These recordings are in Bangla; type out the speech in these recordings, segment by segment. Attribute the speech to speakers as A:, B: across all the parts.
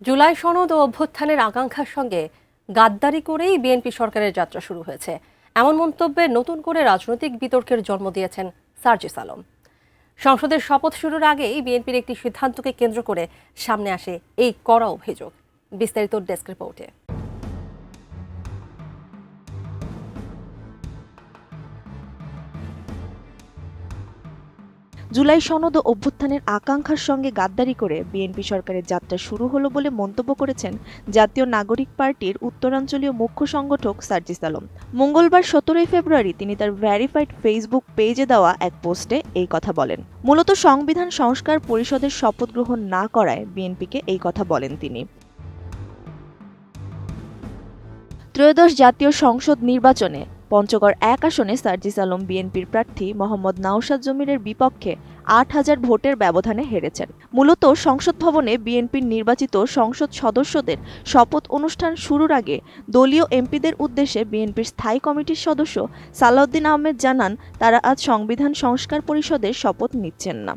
A: জুলাই সনদ ও অভ্যুত্থানের আকাঙ্ক্ষার সঙ্গে গাদ্দারি করেই বিএনপি সরকারের যাত্রা শুরু হয়েছে, এমন মন্তব্যে নতুন করে রাজনৈতিক বিতর্কের জন্ম দিয়েছেন সার্জিস আলম। সংসদের শপথ শুরুর আগেই বিএনপির একটি সিদ্ধান্তকে কেন্দ্র করে সামনে আসে এই কড়া অভিযোগ। বিস্তারিত ডেস্ক রিপোর্টে।
B: জুলাই সনদ ও অভ্যুত্থানের আকাঙ্ক্ষার সঙ্গে গাদ্দারি করে বিএনপি সরকারের যাত্রা শুরু হলো বলে মন্তব্য করেছেন জাতীয় নাগরিক পার্টির উত্তরাঞ্চলীয় মুখ্য সংগঠক সার্জিস আলম। মঙ্গলবার 17 ফেব্রুয়ারি তিনি তার ভেরিফাইড ফেসবুক পেজে দেওয়া এক পোস্টে এই কথা বলেন। মূলত সংবিধান সংস্কার পরিষদের শপথ গ্রহণ না করায় বিএনপিকে এই কথা বলেন তিনি। ত্রয়োদশ জাতীয় সংসদ নির্বাচনে পঞ্চগড় 1 আসনে সার্জিস আলম বিএনপির প্রার্থী মোহাম্মদ নওশাদ জমিরের বিপক্ষে 8,000 ভোটের ব্যবধানে হেরেছেন। মূলত সংসদ ভবনে বিএনপির নির্বাচিত সংসদ সদস্যদের শপথ অনুষ্ঠান শুরুর আগে দলীয় এমপিদের উদ্দেশ্যে বিএনপির স্থায়ী কমিটির সদস্য সালাউদ্দিন আহমেদ জানান, তারা আজ সংবিধান সংস্কার পরিষদের শপথ নিচ্ছেন না।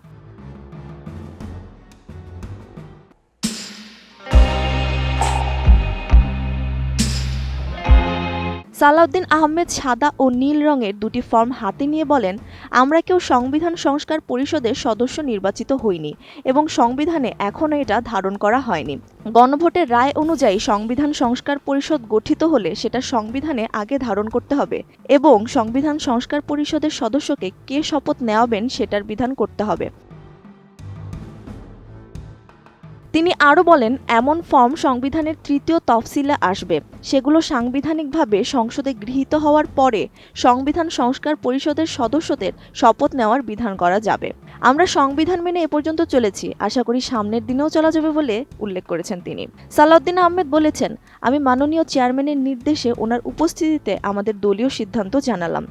B: সালাউদ্দিন আহমেদ সাদা ও নীল রঙের দুটি ফর্ম হাতে নিয়ে বলেন, আমরা কেউ সংবিধান সংস্কার পরিষদের সদস্য নির্বাচিত হইনি এবং সংবিধানে এখনও এটা ধারণ করা হয়নি। গণভোটের রায় অনুযায়ী সংবিধান সংস্কার পরিষদ গঠিত হলে সেটা সংবিধানে আগে ধারণ করতে হবে এবং সংবিধান সংস্কার পরিষদের সদস্যকে কে শপথ নেওয়াবেন সেটার বিধান করতে হবে। তিনি আরও বলেন, এমন ফর্ম সংবিধানের 3য় তফসিলে আসবে, সেগুলো সাংবিধানিকভাবে সংসদে গৃহীত হওয়ার পরে সংবিধান সংস্কার পরিষদের সদস্যদের শপথ নেওয়ার বিধান করা যাবে। আমরা সংবিধান মেনে এ পর্যন্ত চলেছি, আশা করি সামনের দিনেও চলা যাবে বলে উল্লেখ করেছেন তিনি। সালাউদ্দিন আহমেদ বলেছেন, আমি মাননীয় চেয়ারম্যানের নির্দেশে ওনার উপস্থিতিতে আমাদের দলীয় সিদ্ধান্ত জানালাম।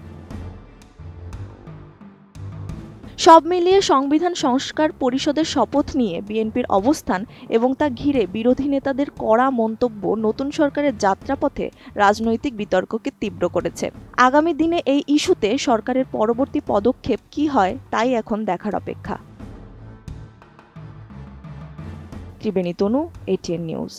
B: সব মিলিয়ে সংবিধান সংস্কার পরিষদের শপথ নিয়ে বিএনপির অবস্থান এবং তা ঘিরে বিরোধী নেতাদের কড়া মন্তব্য নতুন সরকারের যাত্রাপথে রাজনৈতিক বিতর্ককে তীব্র করেছে। আগামী দিনে এই ইস্যুতে সরকারের পরবর্তী পদক্ষেপ কী হয় তাই এখন দেখার অপেক্ষা। ত্রিবেণী তনু, ATN নিউজ।